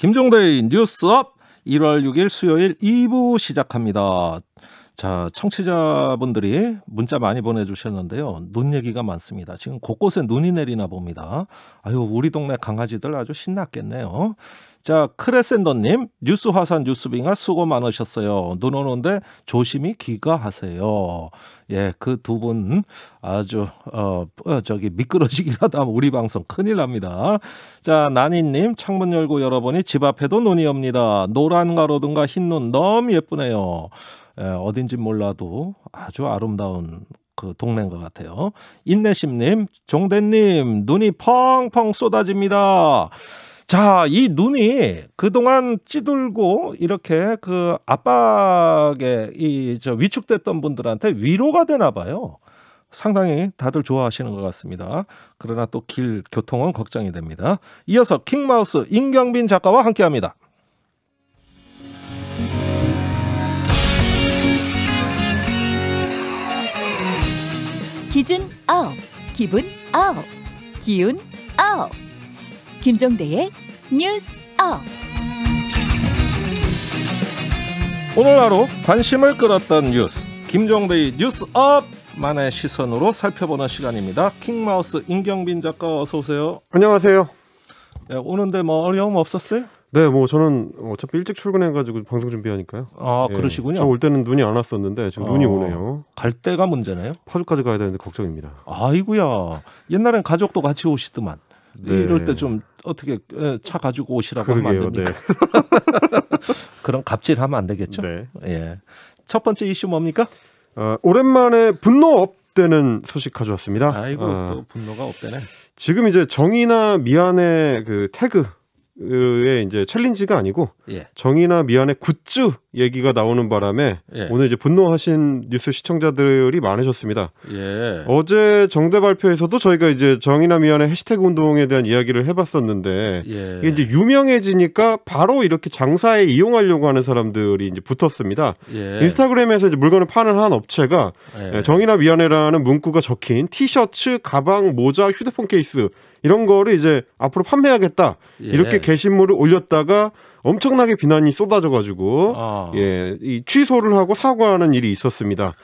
김종대의 뉴스업 1월 6일 수요일 2부 시작합니다. 자, 청취자분들이 문자 많이 보내주셨는데요. 눈 얘기가 많습니다. 지금 곳곳에 눈이 내리나 봅니다. 아유, 우리 동네 강아지들 아주 신났겠네요. 자, 크레센더님, 뉴스 화산 뉴스빙아 수고 많으셨어요. 눈 오는데 조심히 귀가하세요. 예, 그 두 분 아주 미끄러지기라도 하면 우리 방송 큰일 납니다. 자, 나니님, 창문 열고 열어보니 집 앞에도 눈이 옵니다. 노란 가로등과 흰 눈 너무 예쁘네요. 예, 어딘지 몰라도 아주 아름다운 그 동네인 것 같아요. 인내심님, 종대님, 눈이 펑펑 쏟아집니다. 자, 이 눈이 그동안 찌들고 이렇게 그 압박에 위축됐던 분들한테 위로가 되나 봐요. 상당히 다들 좋아하시는 것 같습니다. 그러나 또 길 교통은 걱정이 됩니다. 이어서 킹마우스 임경빈 작가와 함께합니다. 기준 아웃, 기분 아웃, 기운 아웃. 김종대의 뉴스 아웃. 오늘 하루 관심을 끌었던 뉴스, 김종대의 뉴스 업만의 시선으로 살펴보는 시간입니다. 킹마우스 임경빈 작가 어서 오세요. 안녕하세요. 예, 오는데 뭐 어려움 없었어요? 네, 뭐 저는 어차피 일찍 출근해가지고 방송 준비하니까요. 아, 예, 그러시군요. 저 올 때는 눈이 안 왔었는데 지금 눈이 오네요. 갈 때가 문제네요. 파주까지 가야 되는데 걱정입니다. 아이고야. 옛날엔 가족도 같이 오시더만. 네. 이럴 때 좀 어떻게 차 가지고 오시라고 그러게요, 하면 안 됩니까? 네. 그런 갑질하면 안 되겠죠? 네. 예. 첫 번째 이슈 뭡니까? 오랜만에 분노 업되는 소식 가져왔습니다. 아이고 또 분노가 없대네. 지금 이제 정의나 미안의 그 태그의 이제 챌린지가 아니고 예. 정의나 미안의 굿즈 얘기가 나오는 바람에 예. 오늘 이제 분노하신 뉴스 시청자들이 많으셨습니다. 예. 어제 정대 발표에서도 저희가 이제 정의나 미안의 해시태그 운동에 대한 이야기를 해봤었는데 예. 이게 이제 유명해지니까 바로 이렇게 장사에 이용하려고 하는 사람들이 이제 붙었습니다. 예. 인스타그램에서 이제 물건을 파는 한 업체가 예. 정의나 미안해라는 문구가 적힌 티셔츠, 가방, 모자, 휴대폰 케이스 이런 거를 이제 앞으로 판매하겠다 예. 이렇게 게시물을 올렸다가 엄청나게 비난이 쏟아져가지고 이 취소를 하고 사과하는 일이 있었습니다.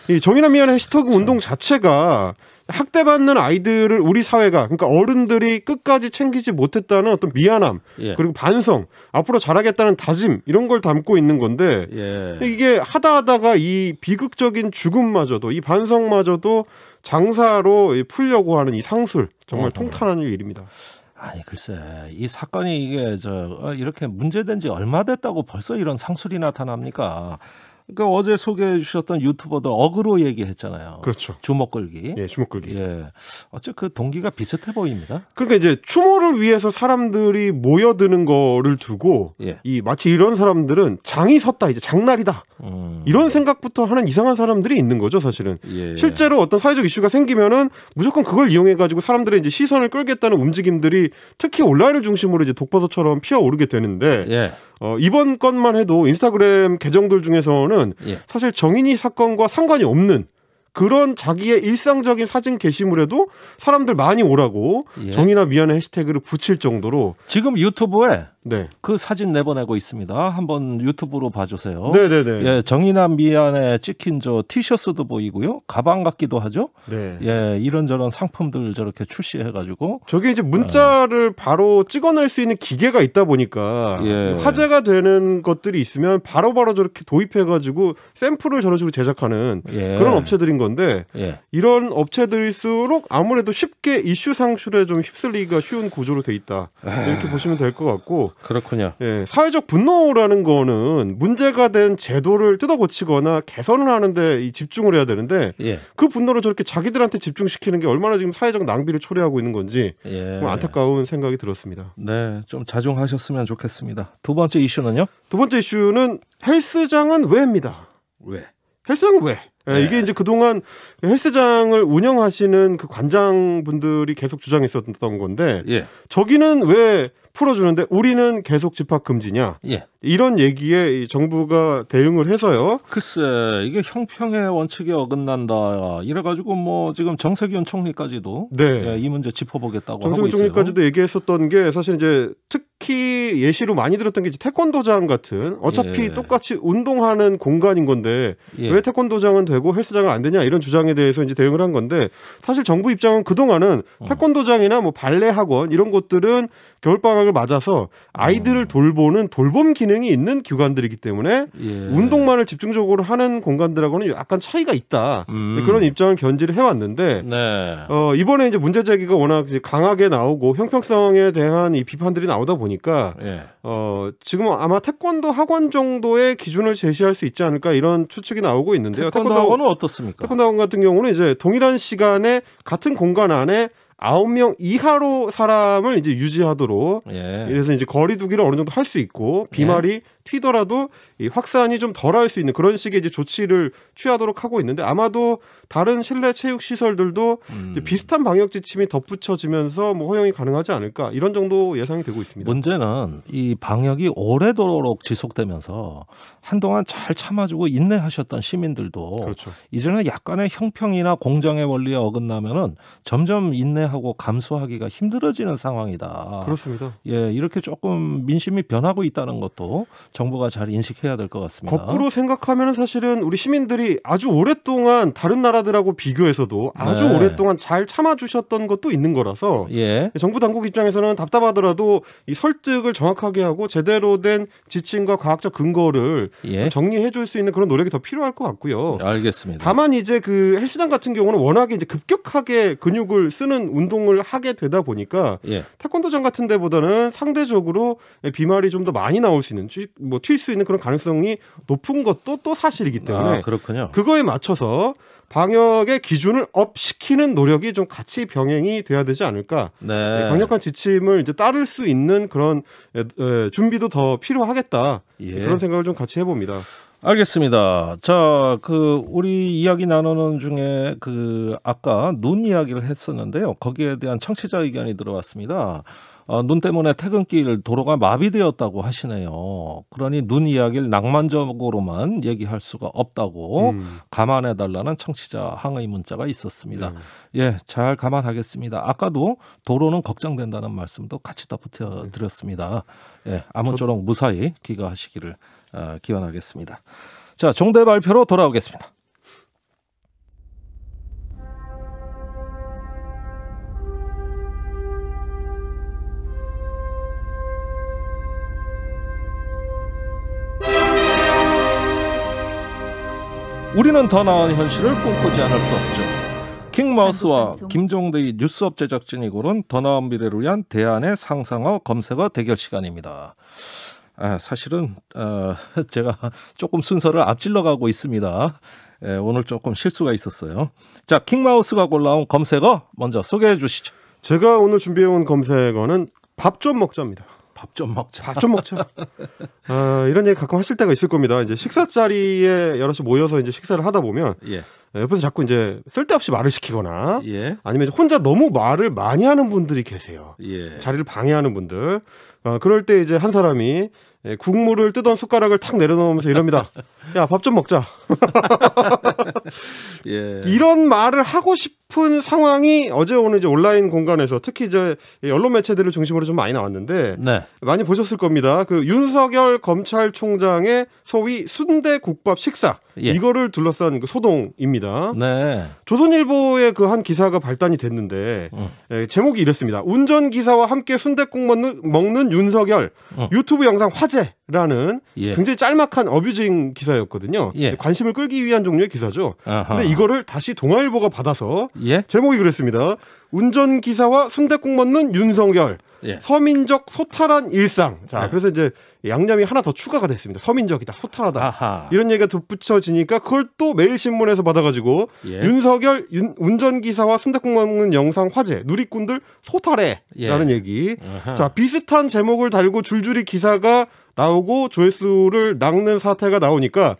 이 정의나 미안해 해시태그 운동 자체가 학대받는 아이들을 우리 사회가 그러니까 어른들이 끝까지 챙기지 못했다는 어떤 미안함 예. 그리고 반성 앞으로 잘하겠다는 다짐 이런 걸 담고 있는 건데 예. 이게 하다가 이 비극적인 죽음마저도 이 반성마저도 장사로 풀려고 하는 이 상술 정말 통탄한 일입니다. 아니 글쎄 이 사건이 이게 이렇게 문제된 지 얼마 됐다고 벌써 이런 상술이 나타납니까? 그러니까 어제 소개해 주셨던 유튜버들 어그로 얘기했잖아요. 그렇죠. 주먹 끌기. 예, 주먹 끌기. 예. 어째 그 동기가 비슷해 보입니다. 그러니까 이제 추모를 위해서 사람들이 모여드는 거를 두고 예. 이 마치 이런 사람들은 장이 섰다 이제 장날이다 이런 생각부터 하는 이상한 사람들이 있는 거죠 사실은. 예. 실제로 어떤 사회적 이슈가 생기면은 무조건 그걸 이용해 가지고 사람들의 이제 시선을 끌겠다는 움직임들이 특히 온라인을 중심으로 이제 독버섯처럼 피어오르게 되는데. 예. 이번 건만 해도 인스타그램 계정들 중에서는 예. 사실 정인이 사건과 상관이 없는 그런 자기의 일상적인 사진 게시물에도 사람들 많이 오라고 예. 정의나 미안의 해시태그를 붙일 정도로 지금 유튜브에 네. 그 사진 내보내고 있습니다. 한번 유튜브로 봐주세요. 네네네. 예, 정의나 미안에 찍힌 저 티셔츠도 보이고요. 가방 같기도 하죠. 네. 예, 이런저런 상품들 저렇게 출시해가지고. 저게 이제 문자를 바로 찍어낼 수 있는 기계가 있다 보니까 예. 화제가 되는 것들이 있으면 바로바로 저렇게 도입해가지고 샘플을 저런 식으로 제작하는 예. 그런 업체들인 건데 예. 이런 업체들일수록 아무래도 쉽게 이슈 상술에 좀 휩쓸리기가 쉬운 구조로 돼 있다. 이렇게 보시면 될 것 같고. 그렇군요. 예, 사회적 분노라는 거는 문제가 된 제도를 뜯어고치거나 개선을 하는데 집중을 해야 되는데 예. 그 분노를 저렇게 자기들한테 집중시키는 게 얼마나 지금 사회적 낭비를 초래하고 있는 건지 예. 안타까운 생각이 들었습니다. 네, 좀 자중하셨으면 좋겠습니다. 두 번째 이슈는요? 두 번째 이슈는 헬스장은 왜입니다. 왜? 헬스장은 왜? 네. 이게 이제 그동안 헬스장을 운영하시는 그 관장분들이 계속 주장했었던 건데 예. 저기는 왜 풀어주는데 우리는 계속 집합 금지냐? 예. 이런 얘기에 정부가 대응을 해서요. 글쎄 이게 형평의 원칙에 어긋난다. 이래가지고 뭐 지금 정세균 총리까지도 네. 예, 이 문제 짚어보겠다고 하고 정세균 있어요. 총리까지도 얘기했었던 게 사실 이제 특히 예시로 많이 들었던 게 이제 태권도장 같은 어차피 똑같이 운동하는 공간인 건데 왜 태권도장은 되고 헬스장은 안 되냐 이런 주장에 대해서 이제 대응을 한 건데 사실 정부 입장은 그동안은 태권도장이나 뭐 발레 학원 이런 곳들은 겨울방학을 맞아서 아이들을 돌보는 돌봄 기능이 있는 기관들이기 때문에 운동만을 집중적으로 하는 공간들하고는 약간 차이가 있다. 그런 입장을 견지를 해왔는데 이번에 이제 문제 제기가 워낙 이제 강하게 나오고 형평성에 대한 이 비판들이 나오다 보니까 지금 아마 태권도 학원 정도의 기준을 제시할 수 있지 않을까 이런 추측이 나오고 있는데요. 태권도 학원은 어떻습니까? 태권도 학원 같은 경우는 이제 동일한 시간에 같은 공간 안에 9명 이하로 사람을 이제 유지하도록 그래서 이제 거리 두기를 어느 정도 할 수 있고 비말이 튀더라도 이 확산이 좀 덜할 수 있는 그런 식의 이제 조치를 취하도록 하고 있는데 아마도 다른 실내 체육 시설들도 이제 비슷한 방역 지침이 덧붙여지면서 뭐 허용이 가능하지 않을까 이런 정도 예상이 되고 있습니다. 문제는 이 방역이 오래도록 지속되면서 한동안 잘 참아주고 인내하셨던 시민들도 그렇죠. 이제는 약간의 형평이나 공정의 원리에 어긋나면은 점점 인내하고 감수하기가 힘들어지는 상황이다. 그렇습니다. 이렇게 조금 민심이 변하고 있다는 것도 정부가 잘 인식해야 될 것 같습니다. 거꾸로 생각하면 사실은 우리 시민들이 아주 오랫동안 다른 나라들하고 비교해서도 아주 오랫동안 잘 참아주셨던 것도 있는 거라서 정부 당국 입장에서는 답답하더라도 이 설득을 정확하게 하고 제대로 된 지침과 과학적 근거를 정리해 줄 수 있는 그런 노력이 더 필요할 것 같고요. 알겠습니다. 다만 이제 그 헬스장 같은 경우는 워낙에 이제 급격하게 근육을 쓰는 운동을 하게 되다 보니까 태권도장 같은 데보다는 상대적으로 비말이 좀 더 많이 나올 수 있는 뭐 튈 수 있는 그런 가능성이 높은 것도 또 사실이기 때문에 그렇군요. 그거에 맞춰서 방역의 기준을 업시키는 노력이 좀 같이 병행이 돼야 되지 않을까. 강력한 지침을 이제 따를 수 있는 그런 준비도 더 필요하겠다. 그런 생각을 좀 같이 해봅니다. 알겠습니다. 자, 우리 이야기 나누는 중에 아까 눈 이야기를 했었는데요. 거기에 대한 청취자 의견이 들어왔습니다. 눈 때문에 퇴근길 도로가 마비되었다고 하시네요. 그러니 눈 이야기를 낭만적으로만 얘기할 수가 없다고 감안해달라는 청취자 항의 문자가 있었습니다. 잘 감안하겠습니다. 아까도 도로는 걱정된다는 말씀도 같이 덧붙여 드렸습니다. 아무쪼록 무사히 귀가하시기를 기원하겠습니다. 자, 종대 발표로 돌아오겠습니다. 우리는 더 나은 현실을 꿈꾸지 않을 수 없죠. 킹마우스와 김종대의 뉴스업 제작진이 고른 더 나은 미래를 위한 대안의 상상어 검색어 대결 시간입니다. 사실은 제가 조금 순서를 앞질러 가고 있습니다. 오늘 조금 실수가 있었어요. 자, 킹마우스가 골라온 검색어 먼저 소개해 주시죠. 제가 오늘 준비해온 검색어는 밥 좀 먹자입니다. 밥 좀 먹자. 밥 좀 먹자. 이런 얘기 가끔 하실 때가 있을 겁니다. 이제 식사 자리에 여럿이 모여서 이제 식사를 하다 보면 옆에서 자꾸 이제 쓸데없이 말을 시키거나 아니면 혼자 너무 말을 많이 하는 분들이 계세요. 자리를 방해하는 분들. 그럴 때 이제 한 사람이 국물을 뜨던 숟가락을 탁 내려놓으면서 이럽니다. 야, 밥 좀 먹자. 이런 말을 하고 싶은 상황이 어제 오늘 이제 온라인 공간에서 특히 이제 언론 매체들을 중심으로 좀 많이 나왔는데 많이 보셨을 겁니다. 그 윤석열 검찰총장의 소위 순대국밥 식사 이거를 둘러싼 그 소동입니다. 조선일보의 그 한 기사가 발단이 됐는데 제목이 이랬습니다. 운전기사와 함께 순댓국 먹는 윤석열 유튜브 영상 화제라는 굉장히 짤막한 어뷰징 기사였거든요. 관심을 끌기 위한 종류의 기사죠. 근데 이거를 다시 동아일보가 받아서 제목이 그랬습니다. 운전기사와 순댓국 먹는 윤석열 서민적 소탈한 일상. 자, 그래서 이제 양념이 하나 더 추가가 됐습니다. 서민적이다, 소탈하다. 이런 얘기가 덧붙여지니까 그걸 또 매일신문에서 받아가지고 윤석열 운전기사와 순댓국 먹는 영상 화제, 누리꾼들 소탈해라는 얘기. 자, 비슷한 제목을 달고 줄줄이 기사가 나오고 조회수를 낚는 사태가 나오니까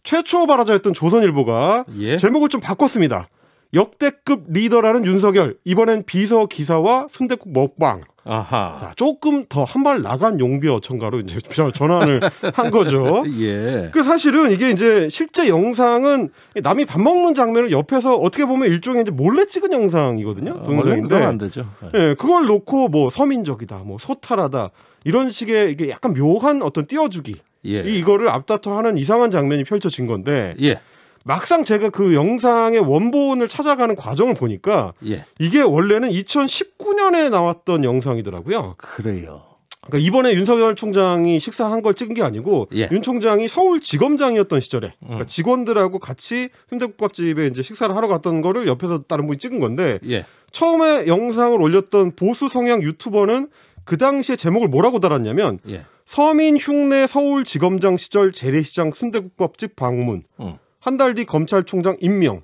최초 발화자였던 조선일보가 제목을 좀 바꿨습니다. 역대급 리더라는 윤석열, 이번엔 비서 기사와 순댓국 먹방. 아하. 자, 조금 더 한 발 나간 용비 어천가로 이제 전환을 한 거죠. 예. 그 사실은 이게 이제 실제 영상은 남이 밥 먹는 장면을 옆에서 어떻게 보면 일종의 이제 몰래 찍은 영상이거든요. 동영상인데. 원래 안 되죠. 예, 그걸 놓고 뭐 서민적이다, 뭐 소탈하다 이런 식의 이게 약간 묘한 어떤 띄워주기. 예. 이거를 앞다퉈하는 이상한 장면이 펼쳐진 건데. 예. 막상 제가 그 영상의 원본을 찾아가는 과정을 보니까 예. 이게 원래는 2019년에 나왔던 영상이더라고요. 그래요. 그러니까 이번에 윤석열 총장이 식사한 걸 찍은 게 아니고 예. 윤 총장이 서울지검장이었던 시절에 그러니까 직원들하고 같이 순댓국밥집에 이제 식사를 하러 갔던 거를 옆에서 다른 분이 찍은 건데 예. 처음에 영상을 올렸던 보수 성향 유튜버는 그 당시에 제목을 뭐라고 달았냐면 예. 서민 흉내 서울지검장 시절 재래시장 순댓국밥집 방문 한 달 뒤 검찰총장 임명.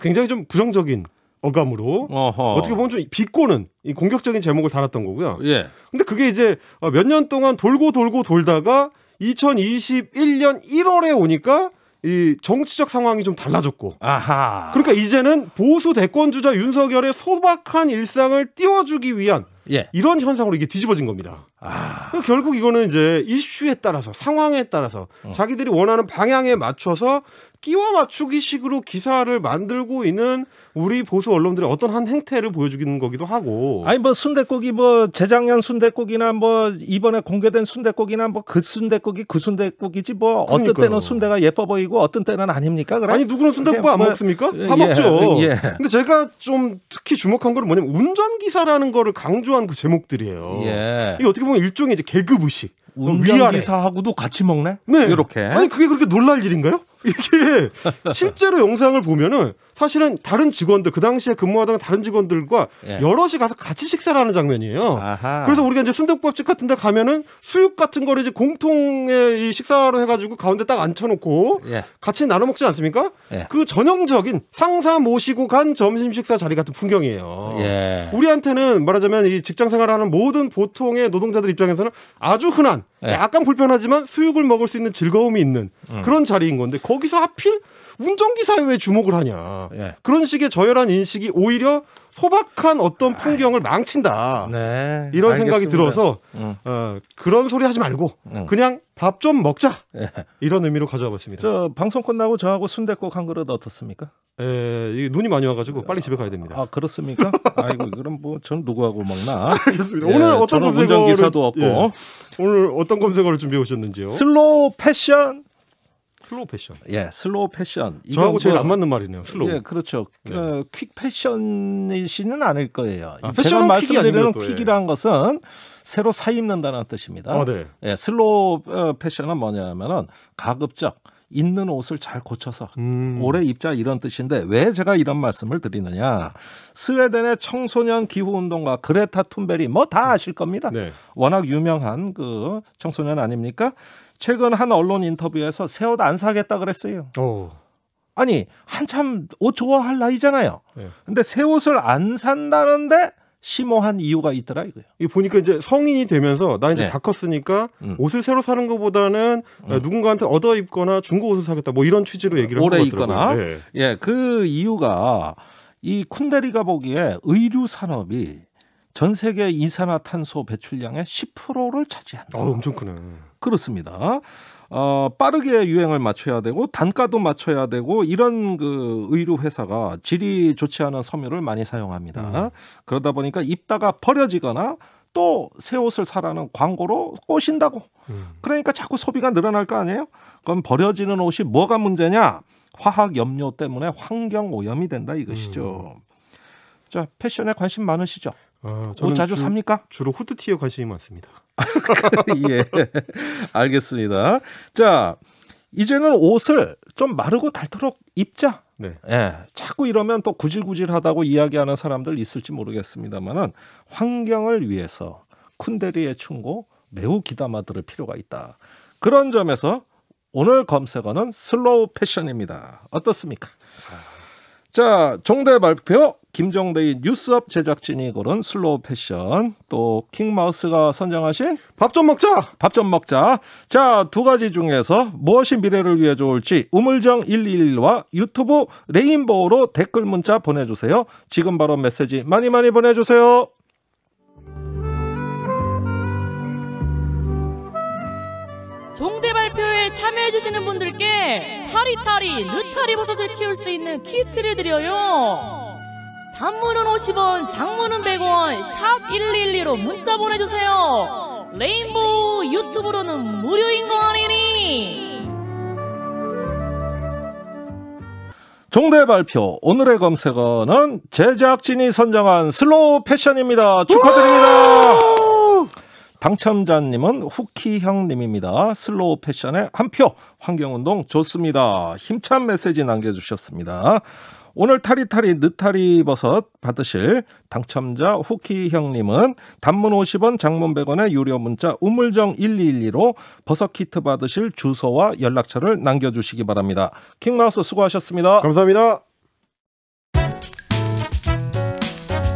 굉장히 좀 부정적인 어감으로 어떻게 보면 좀 비꼬는 이 공격적인 제목을 달았던 거고요. 예. 근데 그게 이제 몇 년 동안 돌고 돌다가 2021년 1월에 오니까 이 정치적 상황이 좀 달라졌고. 아하. 그러니까 이제는 보수 대권 주자 윤석열의 소박한 일상을 띄워주기 위한 예. 이런 현상으로 이게 뒤집어진 겁니다. 그러니까 결국 이거는 이제 이슈에 따라서 상황에 따라서 자기들이 원하는 방향에 맞춰서 끼워 맞추기 식으로 기사를 만들고 있는 우리 보수 언론들의 어떤 한 행태를 보여주기는 거기도 하고. 아니 뭐 순댓국이 뭐 재작년 순댓국이나 뭐 이번에 공개된 순댓국이나 뭐 그 순댓국이 그 순댓국이지 뭐 어떤 때는 순대가 예뻐 보이고 어떤 때는 아닙니까? 그래? 아니 누구는 순댓국 안 먹습니까? 다 예, 먹죠. 예. 근데 제가 좀 특히 주목한 거는 뭐냐면 운전기사라는 거를 강조한 그 제목들이에요. 예. 이게 어떻게 보면 일종의 이제 개그부식. 운전기사하고도 같이 먹네? 네. 이렇게. 아니 그게 그렇게 놀랄 일인가요? 이게 실제로 영상을 보면은 사실은 다른 직원들 그 당시에 근무하던 다른 직원들과 예. 여럿이 가서 같이 식사를 하는 장면이에요. 아하. 그래서 우리가 이제 순댓국밥집 같은 데 가면은 수육 같은 거를 이제 공통의 이 식사로 해가지고 가운데 딱 앉혀놓고 예. 같이 나눠 먹지 않습니까? 예. 그 전형적인 상사 모시고 간 점심 식사 자리 같은 풍경이에요. 예. 우리한테는 말하자면 이 직장 생활하는 모든 보통의 노동자들 입장에서는 아주 흔한 예. 약간 불편하지만 수육을 먹을 수 있는 즐거움이 있는 그런 자리인 건데 거기서 하필 운전기사에 왜 주목을 하냐. 예. 그런 식의 저열한 인식이 오히려 소박한 어떤 풍경을 망친다. 네. 이런 알겠습니다. 생각이 들어서 그런 소리 하지 말고 그냥 밥 좀 먹자. 예. 이런 의미로 가져와 봤습니다. 저 방송 끝나고 저하고 순댓국 한 그릇 어떻습니까? 이게 눈이 많이 와가지고 빨리 집에 가야 됩니다. 아 그렇습니까? 아이고 그럼 뭐 전 누구하고 먹나? 알겠습니다. 예, 오늘 어떤 저는 검색어를 운전기사도 없고 오늘 어떤 검색어를 준비해 오셨는지요? 슬로우 패션. 슬로우 패션. 예, 슬로우 패션. 저하고 제일 안 맞는 말이네요. 슬로우. 예, 그렇죠. 네. 퀵 패션이시는 않을 거예요. 제가 패션은 말씀드리는 퀵이 퀵이라는 것은 새로 사 입는다는 뜻입니다. 네. 예, 슬로우 패션은 뭐냐면은 가급적 있는 옷을 잘 고쳐서 오래 입자 이런 뜻인데 왜 제가 이런 말씀을 드리느냐. 스웨덴의 청소년 기후운동가 그레타 툰베리 뭐 다 아실 겁니다. 네. 워낙 유명한 그 청소년 아닙니까? 최근 한 언론 인터뷰에서 새 옷 안 사겠다 그랬어요. 아니 한참 옷 좋아할 나이잖아요. 네. 근데 새 옷을 안 산다는데 심오한 이유가 있더라 이거예요. 이 보니까 이제 성인이 되면서 나 이제 네. 다 컸으니까 옷을 새로 사는 것보다는 누군가한테 얻어 입거나 중고 옷을 사겠다 뭐 이런 취지로 얘기를 오래 한 것 입거나. 같더라고요. 네. 예, 그 이유가 이 쿤데리가 보기에 의류 산업이 전 세계 이산화탄소 배출량의 10%를 차지한다. 엄청 크네. 그렇습니다. 빠르게 유행을 맞춰야 되고 단가도 맞춰야 되고 이런 그 의류 회사가 질이 좋지 않은 섬유를 많이 사용합니다. 그러다 보니까 입다가 버려지거나 또 새 옷을 사라는 광고로 꼬신다고. 그러니까 자꾸 소비가 늘어날 거 아니에요? 그럼 버려지는 옷이 뭐가 문제냐? 화학 염료 때문에 환경 오염이 된다 이것이죠. 자, 패션에 관심 많으시죠? 옷 자주 삽니까? 주로 후드티에 관심이 많습니다. 예, 알겠습니다. 자, 이제는 옷을 좀 마르고 닳도록 입자. 네. 예, 자꾸 이러면 또 구질구질하다고 이야기하는 사람들 있을지 모르겠습니다만은 환경을 위해서 쿤데리의 충고 매우 귀담아 들을 필요가 있다. 그런 점에서 오늘 검색어는 슬로우 패션입니다. 어떻습니까? 자, 종대 발표. 김정대의 뉴스업 제작진이 고른 슬로우 패션, 또 킹마우스가 선정하신 밥 좀 먹자. 밥 좀 먹자. 자, 두 가지 중에서 무엇이 미래를 위해 좋을지 우물정 111과 유튜브 레인보우로 댓글 문자 보내주세요. 지금 바로 메시지 많이 보내주세요. 종대 발표에 참여해주시는 분들께 타리타리 느타리 버섯을 키울 수 있는 키트를 드려요. 단문은 50원, 장문은 100원, 샵 112로 문자 보내주세요. 레인보우 유튜브로는 무료인 거 아니니? 종대 발표. 오늘의 검색어는 제작진이 선정한 슬로우 패션입니다. 축하드립니다. 당첨자님은 후키형님입니다. 슬로우 패션에 한 표. 환경운동 좋습니다. 힘찬 메시지 남겨주셨습니다. 오늘 타리타리 느타리 버섯 받으실 당첨자 후키형님은 단문 50원, 장문 100원의 유료 문자 우물정 1212로 버섯 키트 받으실 주소와 연락처를 남겨주시기 바랍니다. 킹마우스 수고하셨습니다. 감사합니다.